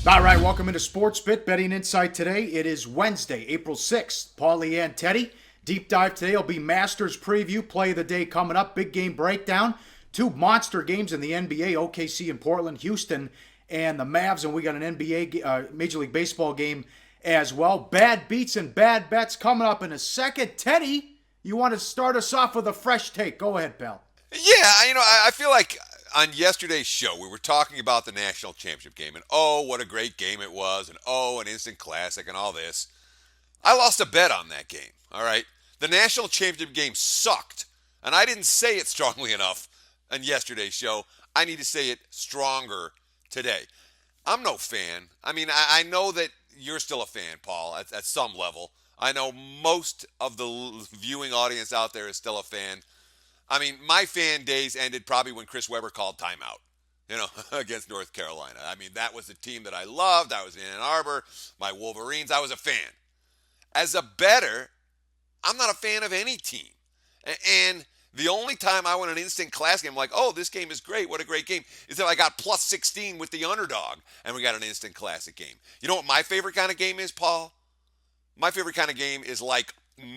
All right, welcome into SportsBIT Betting Insight today. It is Wednesday, April 6th. Pauly and Teddy. Deep dive today will be Masters preview, play of the day coming up, big game breakdown. Two monster games in the NBA, OKC and Portland, Houston and the Mavs, and we got an NBA, Major League Baseball game as well. Bad beats and bad bets coming up in a second. Teddy, you want to start us off with a fresh take? Go ahead, pal. Yeah, I feel like on yesterday's show we were talking about the national championship game, and oh, what a great game it was, and oh, an instant classic, and all this. I lost a bet on that game. All right, the national championship game sucked, and I didn't say it strongly enough on yesterday's show. I need to say it stronger today. I'm no fan. I know that you're still a fan, Paul, at some level. I know most of the viewing audience out there is still a fan. My fan days ended probably when Chris Webber called timeout, against North Carolina. That was the team that I loved. I was in Ann Arbor, my Wolverines. I was a fan. As a bettor, I'm not a fan of any team. And the only time I won an instant class game, I'm like, oh, this game is great. What a great game. Is that I got plus 16 with the underdog, and we got an instant classic game. You know what my favorite kind of game is, Paul? My favorite kind of game is like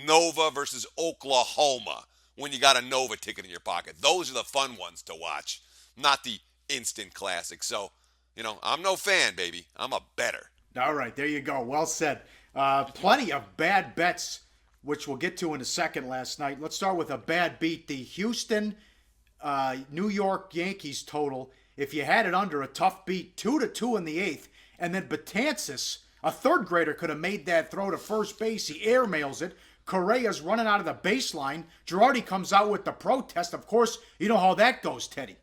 Nova versus Oklahoma when you got a Nova ticket in your pocket. Those are the fun ones to watch, not the instant classic. So, I'm no fan, baby. I'm a bettor. All right, there you go. Well said. Plenty of bad bets, which we'll get to in a second last night. Let's start with a bad beat. The Houston, New York Yankees total. If you had it under, a tough beat, 2-2 in the eighth. And then Betances, a third grader, could have made that throw to first base. He airmails it. Correa's running out of the baseline. Girardi comes out with the protest. Of course, you know how that goes, Teddy.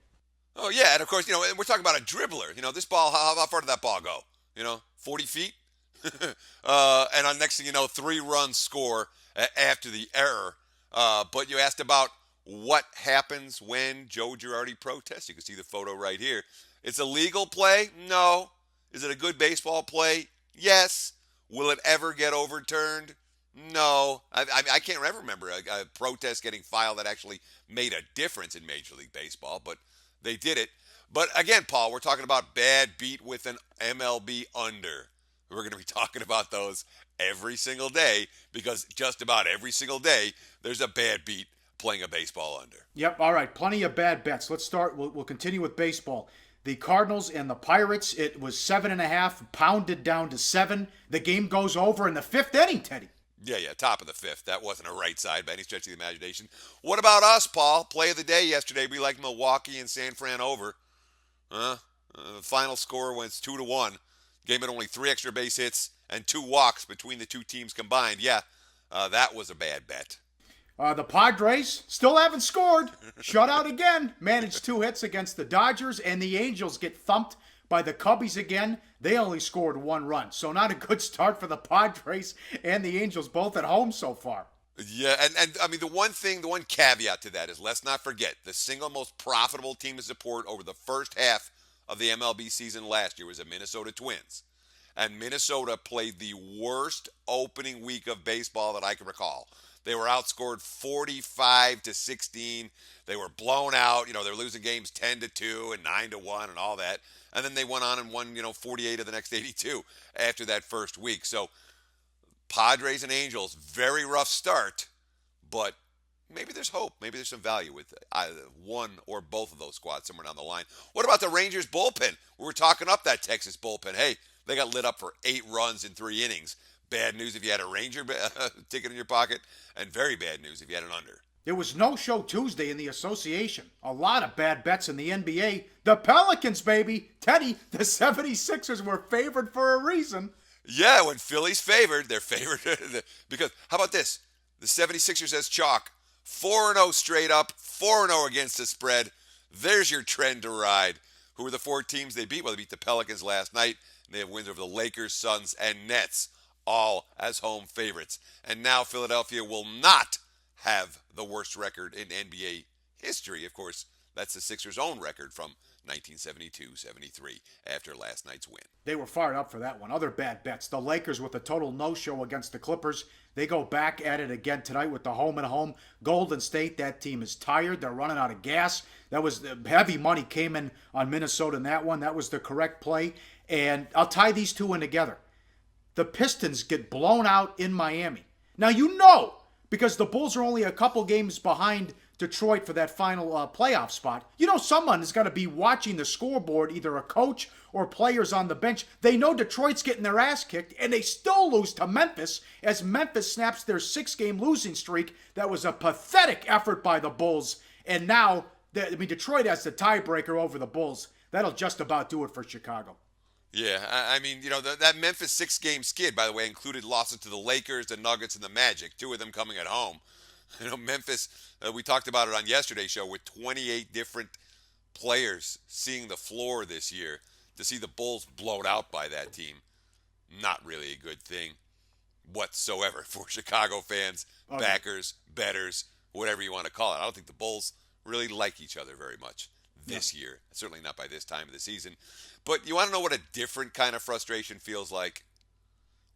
Oh, yeah, and of course, we're talking about a dribbler. This ball, how far did that ball go? 40 feet? And on next thing you know, 3-run score after the error. But you asked about what happens when Joe Girardi protests. You can see the photo right here. It's a legal play? No. Is it a good baseball play? Yes. Will it ever get overturned? No. I can't ever remember a protest getting filed that actually made a difference in Major League Baseball, but they did it. But again, Paul, we're talking about bad beat with an MLB under. We're going to be talking about those every single day because just about every single day there's a bad beat playing a baseball under. Yep, all right. Plenty of bad bets. Let's start. We'll continue with baseball. The Cardinals and the Pirates, it was 7.5, pounded down to 7. The game goes over in the fifth inning, Teddy. Yeah, top of the fifth. That wasn't a right side by any stretch of the imagination. What about us, Paul? Play of the day yesterday. We liked Milwaukee and San Fran over. The final score was 2-1. Game had only 3 extra base hits and 2 walks between the two teams combined. Yeah, that was a bad bet. The Padres still haven't scored. Shut out again. Managed 2 hits against the Dodgers, and the Angels get thumped by the Cubbies again. They only scored 1 run. So not a good start for the Padres and the Angels, both at home so far. Yeah, and the one caveat to that is let's not forget the single most profitable team to support over the first half of the MLB season last year was the Minnesota Twins. And Minnesota played the worst opening week of baseball that I can recall. They were outscored 45-16. They were blown out. They were losing games 10-2 and 9-1 and all that. And then they went on and won, 48 of the next 82 after that first week. So Padres and Angels, very rough start, but maybe there's hope. Maybe there's some value with either one or both of those squads somewhere down the line. What about the Rangers bullpen? We were talking up that Texas bullpen. Hey, they got lit up for 8 runs in 3 innings. Bad news if you had a Ranger ticket in your pocket, and very bad news if you had an under. There was no show Tuesday in the association. A lot of bad bets in the NBA. The Pelicans, baby. Teddy, the 76ers were favored for a reason. Yeah, when Philly's favored, they're favored. Because, how about this? The 76ers has chalk. 4-0 straight up, 4-0 against the spread. There's your trend to ride. Who were the 4 teams they beat? Well, they beat the Pelicans last night. And they have wins over the Lakers, Suns, and Nets, all as home favorites. And now Philadelphia will not have the worst record in NBA history. Of course, that's the Sixers' own record from 1972-73 after last night's win. They were fired up for that one. Other bad bets. The Lakers with a total no-show against the Clippers. They go back at it again tonight with the home and home. Golden State, that team is tired. They're running out of gas. That was heavy money came in on Minnesota in that one. That was the correct play. And I'll tie these two in together. The Pistons get blown out in Miami. Now you know, because the Bulls are only a couple games behind Detroit for that final playoff spot. You know someone is going to be watching the scoreboard, either a coach or players on the bench. They know Detroit's getting their ass kicked, and they still lose to Memphis as Memphis snaps their 6-game losing streak. That was a pathetic effort by the Bulls. And now, Detroit has the tiebreaker over the Bulls. That'll just about do it for Chicago. Yeah, I mean, that Memphis 6-game skid, by the way, included losses to the Lakers, the Nuggets, and the Magic, 2 of them coming at home. Memphis, we talked about it on yesterday's show, with 28 different players seeing the floor this year. To see the Bulls blown out by that team, not really a good thing whatsoever for Chicago fans, backers, bettors, whatever you want to call it. I don't think the Bulls really like each other very much this year. Certainly not by this time of the season. But you want to know what a different kind of frustration feels like?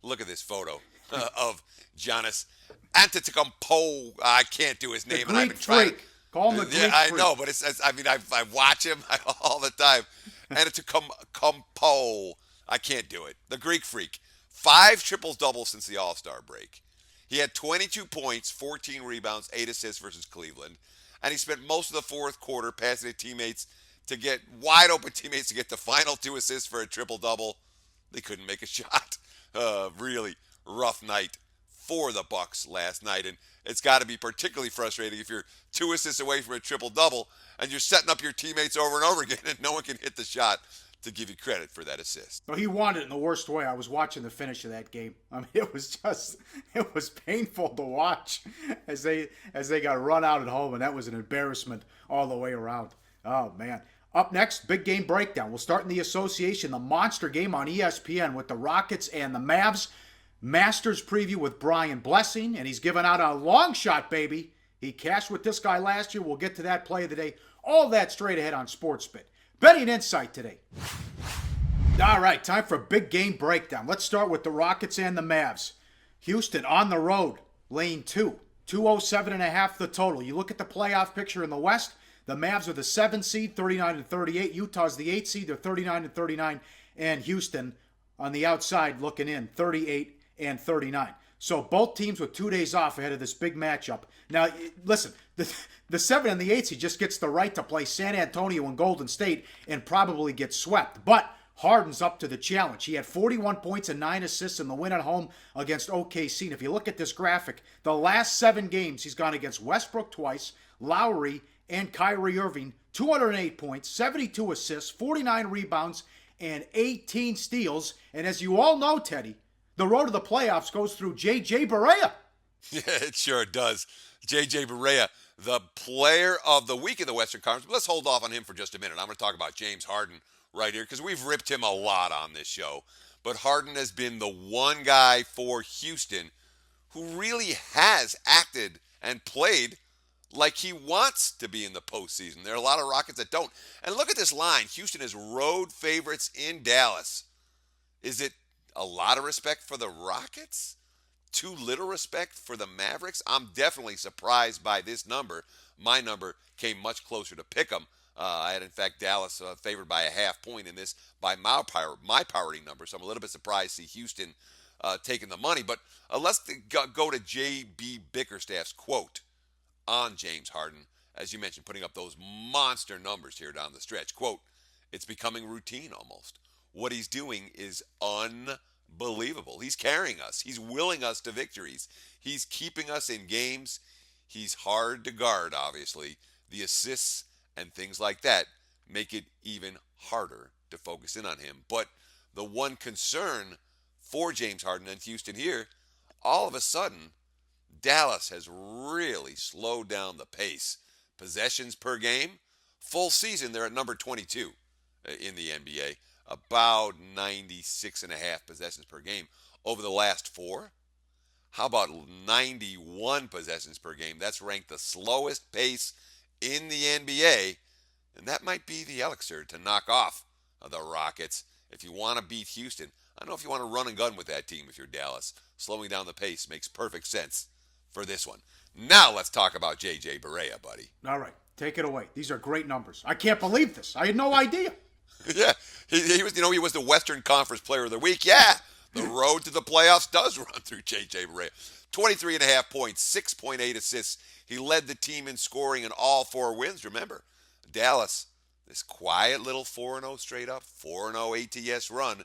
Look at this photo of Giannis Antetokounmpo. I can't do his name, and I've been trying. Call him the Greek freak. I know, but I watch him all the time. Antetokounmpo. I can't do it. The Greek freak. 5 triples-doubles since the All-Star break. He had 22 points, 14 rebounds, 8 assists versus Cleveland. And he spent most of the fourth quarter passing to teammates to get wide open teammates to get the final 2 assists for a triple-double. They couldn't make a shot. Really rough night for the Bucks last night. And it's got to be particularly frustrating if you're 2 assists away from a triple-double and you're setting up your teammates over and over again and no one can hit the shot to give you credit for that assist. Well, he wanted it in the worst way. I was watching the finish of that game. I mean, it was painful to watch as they got run out at home, and that was an embarrassment all the way around. Oh, man. Up next, big game breakdown. We'll start in the association, the monster game on ESPN with the Rockets and the Mavs. Masters preview with Brian Blessing, and he's giving out a long shot, baby. He cashed with this guy last year. We'll get to that play of the day. All that straight ahead on SportsBIT. Betting insight today. All right, time for a big game breakdown. Let's start with the Rockets and the Mavs. Houston on the road, lane 2. 207.5 the total. You look at the playoff picture in the West. The Mavs are the 7 seed, 39-38. Utah's the 8 seed, they're 39-39. And Houston on the outside looking in, 38-39. So both teams with 2 days off ahead of this big matchup. Now, listen, the 7 and the 8 seed just gets the right to play San Antonio and Golden State and probably get swept. But Harden's up to the challenge. He had 41 points and 9 assists in the win at home against OKC. And if you look at this graphic, the last 7 games he's gone against Westbrook twice, Lowry, and Kyrie Irving. 208 points, 72 assists, 49 rebounds, and 18 steals. And as you all know, Teddy, the road to the playoffs goes through J.J. Barea. Yeah, it sure does. J.J. Barea, the player of the week in the Western Conference. But let's hold off on him for just a minute. I'm going to talk about James Harden right here because we've ripped him a lot on this show. But Harden has been the one guy for Houston who really has acted and played like he wants to be in the postseason. There are a lot of Rockets that don't. And look at this line. Houston is road favorites in Dallas. Is it a lot of respect for the Rockets? Too little respect for the Mavericks? I'm definitely surprised by this number. My number came much closer to pick'em. I had, in fact, Dallas favored by a half point in this by my powering number. So I'm a little bit surprised to see Houston taking the money. But let's go to J.B. Bickerstaff's quote on James Harden, as you mentioned, putting up those monster numbers here down the stretch. Quote, "It's becoming routine almost. What he's doing is unbelievable. He's carrying us. He's willing us to victories. He's keeping us in games. He's hard to guard, obviously. The assists and things like that make it even harder to focus in on him." But the one concern for James Harden and Houston here, all of a sudden, Dallas has really slowed down the pace. Possessions per game, full season, they're at number 22 in the NBA. About 96.5 possessions per game. Over the last 4, how about 91 possessions per game? That's ranked the slowest pace in the NBA. And that might be the elixir to knock off the Rockets if you want to beat Houston. I don't know if you want to run and gun with that team if you're Dallas. Slowing down the pace makes perfect sense for this one. Now let's talk about J.J. Barea, buddy. All right, take it away. These are great numbers. I can't believe this. I had no idea. Yeah, he was. He was the Western Conference Player of the Week. Yeah, the road to the playoffs does run through J.J. Barea. 23.5 points, 6.8 assists. He led the team in scoring in all 4 wins. Remember, Dallas, this quiet little 4-0 straight up, 4-0 ATS run.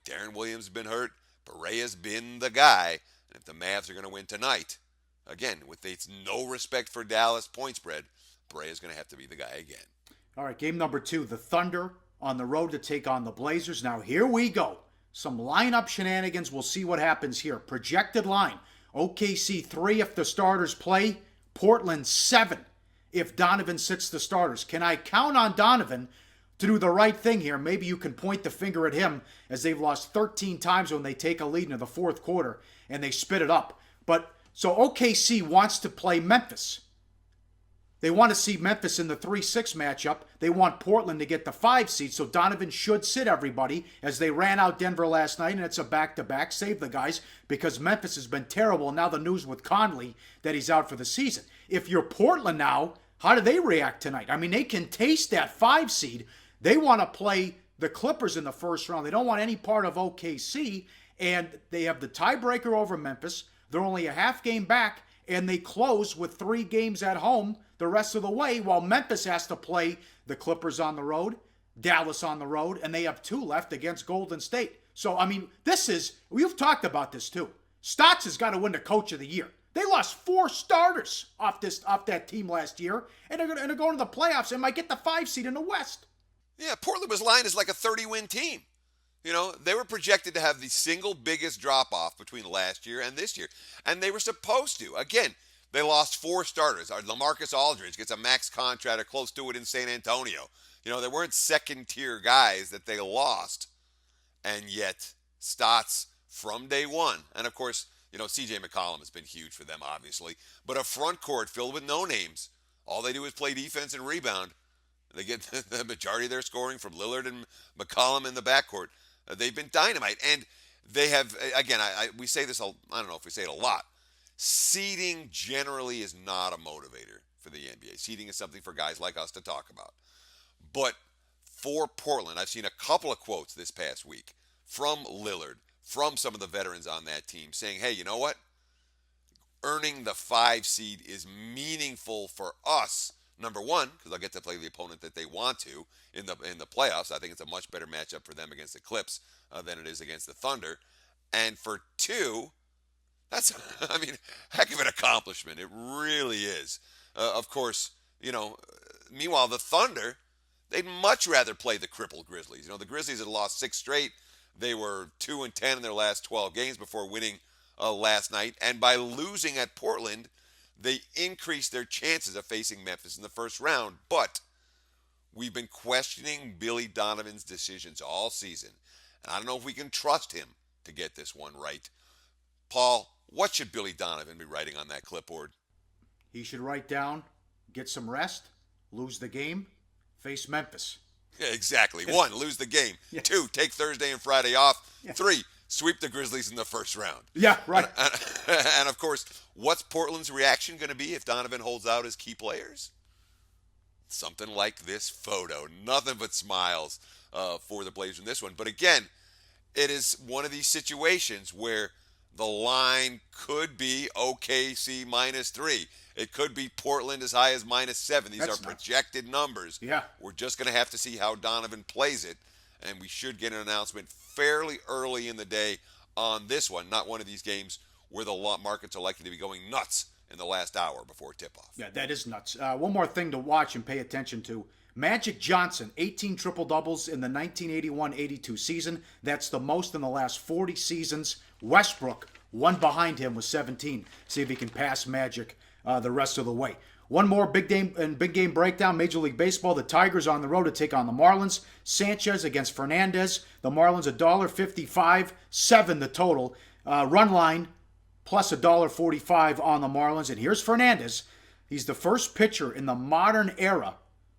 Darren Williams has been hurt. Barea's been the guy. And if the Mavs are going to win tonight, again, with its no respect for Dallas point spread, Barea's going to have to be the guy again. All right, game number 2, the Thunder on the road to take on the Blazers. Now, here we go. Some lineup shenanigans. We'll see what happens here. Projected line. OKC 3 if the starters play. Portland 7 if Donovan sits the starters. Can I count on Donovan to do the right thing here? Maybe you can point the finger at him, as they've lost 13 times when they take a lead in the fourth quarter and they spit it up. But so OKC wants to play Memphis. They want to see Memphis in the 3-6 matchup. They want Portland to get the 5 seed, so Donovan should sit everybody as they ran out Denver last night, and it's a back-to-back. Save the guys, because Memphis has been terrible. Now the news with Conley that he's out for the season. If you're Portland now, how do they react tonight? I mean, they can taste that 5 seed. They want to play the Clippers in the first round. They don't want any part of OKC, and they have the tiebreaker over Memphis. They're only a half game back, and they close with 3 games at home the rest of the way, while Memphis has to play the Clippers on the road, Dallas on the road, and they have 2 left against Golden State. So, I mean, we've talked about this too. Stotts has got to win the Coach of the Year. They lost 4 starters off that team last year, and they're going to go to the playoffs and might get the 5 seed in the West. Yeah, Portland was lined as like a 30-win team. You know, they were projected to have the single biggest drop-off between last year and this year, and they were supposed to. Again, they lost 4 starters. LaMarcus Aldridge gets a max contract or close to it in San Antonio. You know, they weren't second-tier guys that they lost. And yet, Stotts, from day one, and of course, you know, C.J. McCollum has been huge for them, obviously, but a front court filled with no-names. All they do is play defense and rebound. They get the majority of their scoring from Lillard and McCollum in the backcourt. They've been dynamite. And they have, again, we say this, I don't know if we say it a lot, seeding generally is not a motivator for the NBA. Seeding is something for guys like us to talk about. But for Portland, I've seen a couple of quotes this past week from Lillard, from some of the veterans on that team, saying, hey, you know what? Earning the 5 seed is meaningful for us. Number one, because they'll get to play the opponent that they want to in the playoffs. I think it's a much better matchup for them against the Clips than it is against the Thunder. And for 2, that's, I mean, heck of an accomplishment. It really is. Of course, you know, meanwhile, the Thunder, they'd much rather play the crippled Grizzlies. You know, the Grizzlies had lost 6 straight. They were 2-10 in their last 12 games before winning last night. And by losing at Portland, they increased their chances of facing Memphis in the first round. But we've been questioning Billy Donovan's decisions all season. And I don't know if we can trust him to get this one right. Paul, what should Billy Donovan be writing on that clipboard? He should write down, get some rest, lose the game, face Memphis. Yeah, exactly. 1, lose the game. Yes. 2, take Thursday and Friday off. Yes. 3, sweep the Grizzlies in the first round. Yeah, right. And of course, what's Portland's reaction going to be if Donovan holds out his key players? Something like this photo. Nothing but smiles for the Blazers in this one. But again, it is one of these situations where the line could be OKC -3. It could be Portland as high as -7. These That's are projected numbers. Yeah. We're just going to have to see how Donovan plays it. And we should get an announcement fairly early in the day on this one. Not one of these games where the markets are likely to be going nuts in the last hour before tip-off. Yeah, that is nuts. One more thing to watch and pay attention to. Magic Johnson, 18 triple-doubles in the 1981-82 season. That's the most in the last 40 seasons. Westbrook, one behind him, with 17. See if he can pass Magic the rest of the way. One more big game breakdown. Major League Baseball. The Tigers on the road to take on the Marlins. Sanchez against Fernandez. The Marlins $1.55, 7 the total. Run line plus $1.45 on the Marlins. And here's Fernandez. He's the first pitcher in the modern era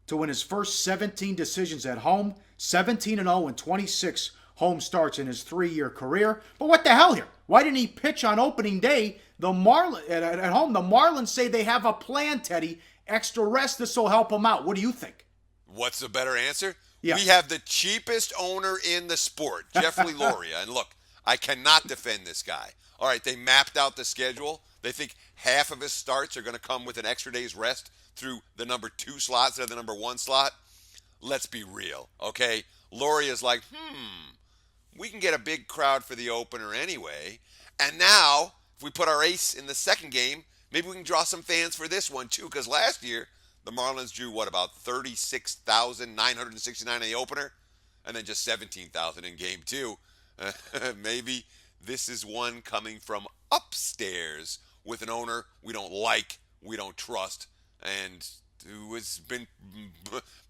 to win his first 17 decisions at home, 17-0 in 26 home starts in his 3-year career. But what the hell here? Why didn't he pitch on opening day? At home, the Marlins say they have a plan, Teddy. Extra rest, this will help him out. What do you think? What's the better answer? Yeah. We have the cheapest owner in the sport, Jeffrey Loria. And look, I cannot defend this guy. All right, they mapped out the schedule. They think half of his starts are going to come with an extra day's rest through the number 2 slot instead of the number 1 slot. Let's be real, okay? Loria's like, we can get a big crowd for the opener anyway. And now, if we put our ace in the second game, maybe we can draw some fans for this one too, because last year, the Marlins drew, about 36,969 in the opener, and then just 17,000 in game 2. Maybe this is one coming from upstairs with an owner we don't like, we don't trust, and who has been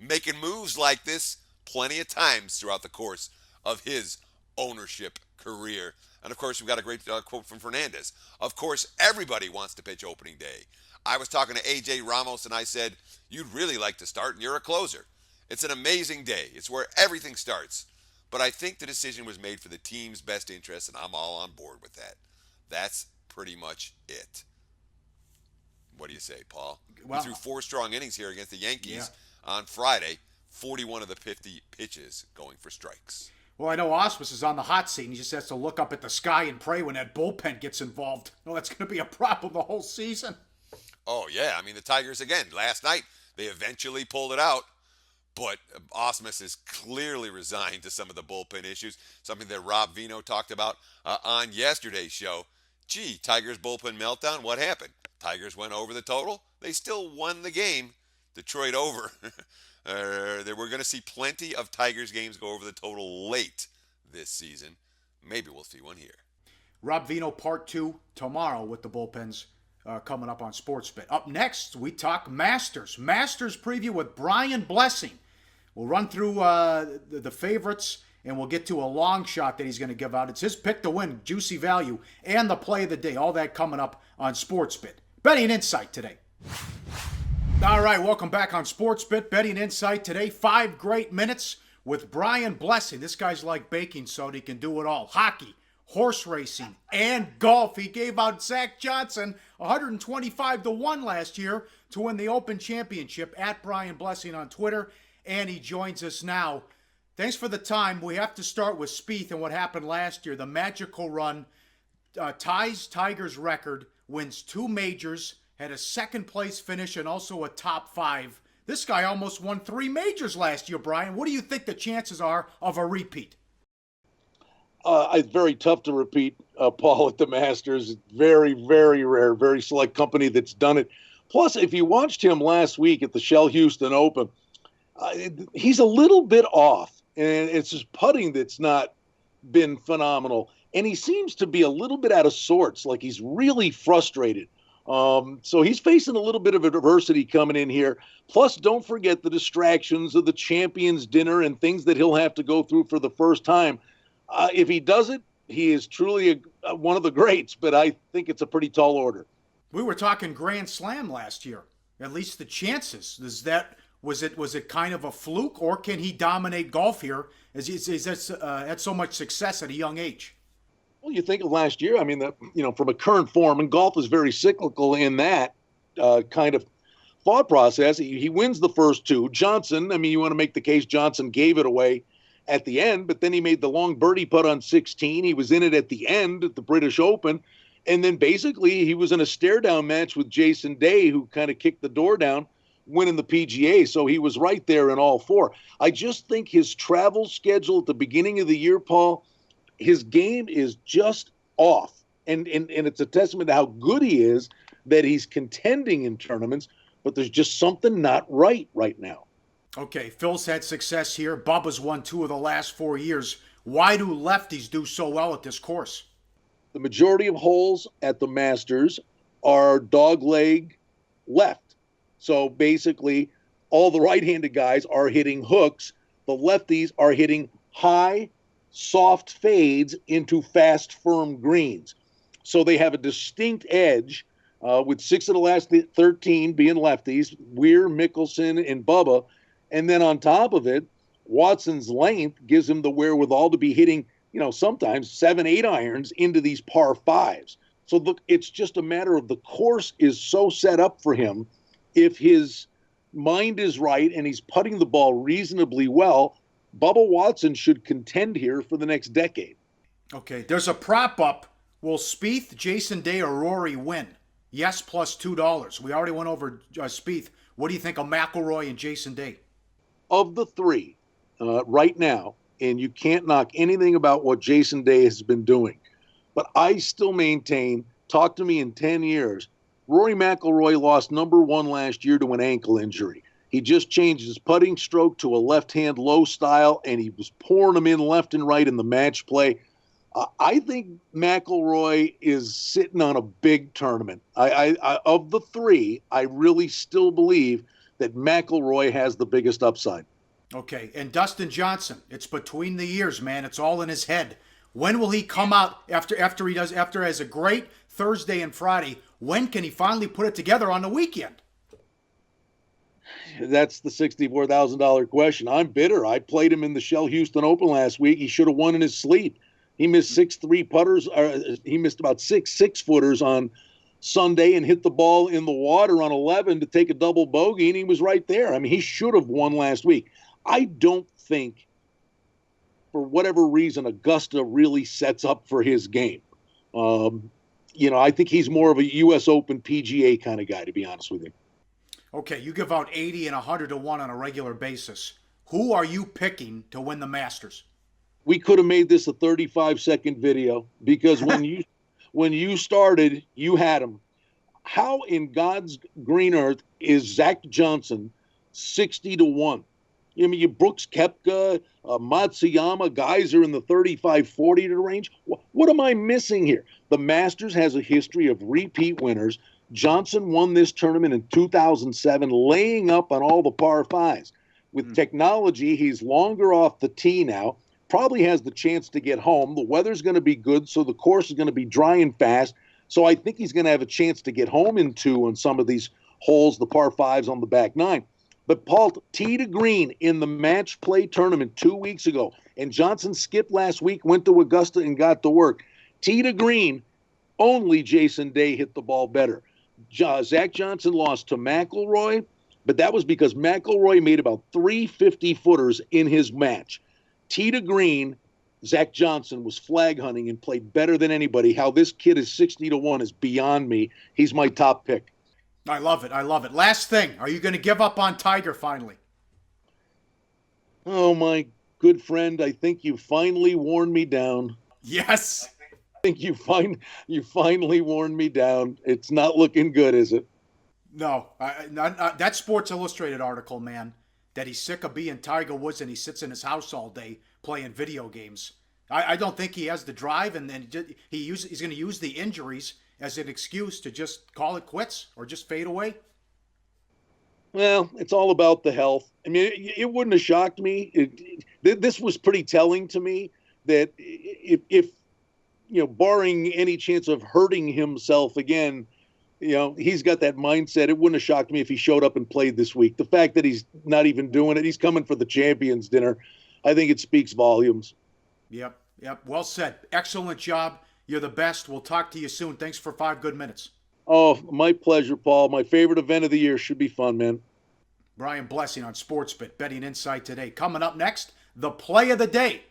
making moves like this plenty of times throughout the course of his ownership career. And of course, we've got a great quote from Fernandez. Of course, everybody wants to pitch opening day. I was talking to AJ Ramos and I said, you'd really like to start and you're a closer. It's an amazing day. It's where everything starts. But I think the decision was made for the team's best interest, and I'm all on board with that. That's pretty much it. What do you say, Paul? Well, we threw 4 strong innings here against the Yankees on Friday, 41 of the 50 pitches going for strikes. Well, I know Osmus is on the hot seat, and he just has to look up at the sky and pray when that bullpen gets involved. Well, that's going to be a problem the whole season. Oh, yeah. I mean, the Tigers, again, last night, they eventually pulled it out. But Osmus is clearly resigned to some of the bullpen issues, something that Rob Vino talked about on yesterday's show. Gee, Tigers bullpen meltdown, what happened? Tigers went over the total. They still won the game. Detroit over. We're going to see plenty of Tigers games go over the total late this season. Maybe we'll see one here. Rob Vino Part 2 tomorrow with the bullpens coming up on SportsBIT. Up next, we talk Masters. Masters preview with Brian Blessing. We'll run through the favorites, and we'll get to a long shot that he's going to give out. It's his pick to win, juicy value, and the play of the day. All that coming up on SportsBIT. Betting Insight today. All right, welcome back on SportsBIT. Betting Insight today. 5 great minutes with Brian Blessing. This guy's like baking soda. He can do it all. Hockey, horse racing, and golf. He gave out Zach Johnson 125-1 last year to win the Open Championship. At Brian Blessing on Twitter. And he joins us now. Thanks for the time. We have to start with Spieth and what happened last year. The magical run ties Tigers' record, wins 2 majors, had a second-place finish and also a top 5. This guy almost won 3 majors last year, Brian. What do you think the chances are of a repeat? It's very tough to repeat, Paul, at the Masters. Very, very rare, very select company that's done it. Plus, if you watched him last week at the Shell Houston Open, he's a little bit off, and it's his putting that's not been phenomenal. And he seems to be a little bit out of sorts, like he's really frustrated. So he's facing a little bit of adversity coming in here. Plus, don't forget the distractions of the Champions Dinner and things that he'll have to go through for the first time. If he does it, he is truly one of the greats, but I think it's a pretty tall order. We were talking Grand Slam last year. At least the chances. Was it kind of a fluke, or can he dominate golf here as he's had so much success at a young age? Well, you think of last year. I mean, from a current form, and golf is very cyclical in that kind of thought process. He wins the first 2. Johnson, I mean, you want to make the case Johnson gave it away at the end, but then he made the long birdie putt on 16. He was in it at the end at the British Open. And then basically he was in a stare-down match with Jason Day, who kind of kicked the door down, winning the PGA. So he was right there in all 4. I just think his travel schedule at the beginning of the year, Paul, his game is just off. And it's a testament to how good he is that he's contending in tournaments, but there's just something not right now. Okay, Phil's had success here. Bubba's won 2 of the last 4 years. Why do lefties do so well at this course? The majority of holes at the Masters are dogleg left. So basically, all the right-handed guys are hitting hooks. The lefties are hitting high, soft fades into fast, firm greens. So they have a distinct edge with 6 of the last 13 being lefties, Weir, Mickelson, and Bubba. And then on top of it, Watson's length gives him the wherewithal to be hitting, sometimes 7-8 irons into these par fives. So look, it's just a matter of the course is so set up for him. If his mind is right and he's putting the ball reasonably well, Bubba Watson should contend here for the next decade. Okay, there's a prop up. Will Spieth, Jason Day, or Rory win? Yes, plus $2. We already went over Spieth. What do you think of McIlroy and Jason Day? Of the three, right now, and you can't knock anything about what Jason Day has been doing, but I still maintain, talk to me in 10 years, Rory McIlroy lost number one last year to an ankle injury. He just changed his putting stroke to a left-hand low style, and he was pouring them in left and right in the match play. I think McIlroy is sitting on a big tournament. I of the three, I really still believe that McIlroy has the biggest upside. Okay, and Dustin Johnson, it's between the years, man. It's all in his head. When will he come out after he has a great Thursday and Friday? When can he finally put it together on the weekend? That's the $64,000 question. I'm bitter. I played him in the Shell Houston Open last week. He should have won in his sleep. He missed 6 3-putters. He missed about 6 6-footers on Sunday and hit the ball in the water on 11 to take a double bogey, and he was right there. I mean, he should have won last week. I don't think, for whatever reason, Augusta really sets up for his game. I think he's more of a U.S. Open PGA kind of guy, to be honest with you. Okay, you give out 80 and 100 to 1 on a regular basis. Who are you picking to win the Masters? We could have made this a 35-second video because when you started, you had him. How in God's green earth is Zach Johnson 60 to 1? I mean, Brooks Koepka, Matsuyama, guys are in the 35-40 to range. What am I missing here? The Masters has a history of repeat winners. Johnson won this tournament in 2007, laying up on all the par fives. With technology, he's longer off the tee now. Probably has the chance to get home. The weather's going to be good, so the course is going to be dry and fast. So I think he's going to have a chance to get home in 2 on some of these holes, the par fives on the back 9. But Paul, tee to green in the match play tournament 2 weeks ago, and Johnson skipped last week, went to Augusta and got to work. Tee to green, only Jason Day hit the ball better. Zach Johnson lost to McIlroy, but that was because McIlroy made about 3 50-footers in his match. Tee to green, Zach Johnson was flag hunting and played better than anybody. How this kid is 60 to 1 is beyond me. He's my top pick. I love it. I love it. Last thing, are you going to give up on Tiger finally? Oh, my good friend, I think you finally worn me down. Yes. I think you finally worn me down. It's not looking good, is it? No. That Sports Illustrated article, man, that he's sick of being Tiger Woods and he sits in his house all day playing video games. I don't think he has the drive, and then he's going to use the injuries as an excuse to just call it quits or just fade away. Well, it's all about the health. I mean, it wouldn't have shocked me. This was pretty telling to me that if barring any chance of hurting himself again, he's got that mindset. It wouldn't have shocked me if he showed up and played this week. The fact that he's not even doing it, he's coming for the champions dinner, I think it speaks volumes. Yep. Well said. Excellent job. You're the best. We'll talk to you soon. Thanks for 5 good minutes. Oh, my pleasure, Paul. My favorite event of the year. Should be fun, man. Brian Blessing on SportsBIT, betting insight today. Coming up next, the play of the day.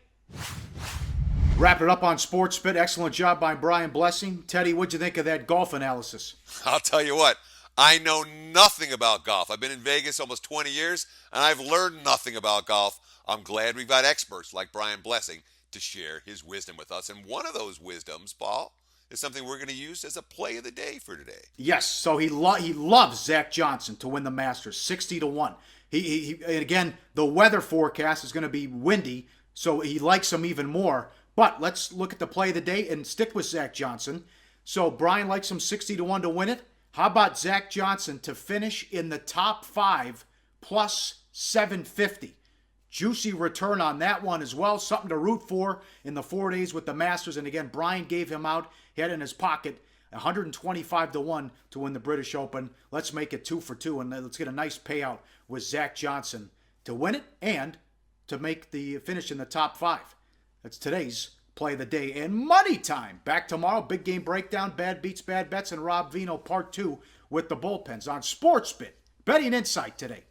Wrapping it up on SportsBIT. Excellent job by Brian Blessing. Teddy, what'd you think of that golf analysis? I'll tell you what, I know nothing about golf. I've been in Vegas almost 20 years, and I've learned nothing about golf. I'm glad we've got experts like Brian Blessing to share his wisdom with us. And one of those wisdoms, Paul, is something we're going to use as a play of the day for today. Yes, so he loves Zach Johnson to win the Masters, 60 to 1. He and again, the weather forecast is going to be windy, so he likes him even more. But let's look at the play of the day and stick with Zach Johnson. So Brian likes him 60 to 1 to win it. How about Zach Johnson to finish in the top 5 plus 750? Juicy return on that one as well. Something to root for in the 4 days with the Masters. And again, Brian gave him out. He had in his pocket 125 to 1 to win the British Open. Let's make it 2 for 2 and let's get a nice payout with Zach Johnson to win it and to make the finish in the top 5. That's today's play of the day and money time. Back tomorrow, big game breakdown, bad beats, bad bets, and Rob Vino part 2 with the bullpens on SportsBit. Betting Insight today.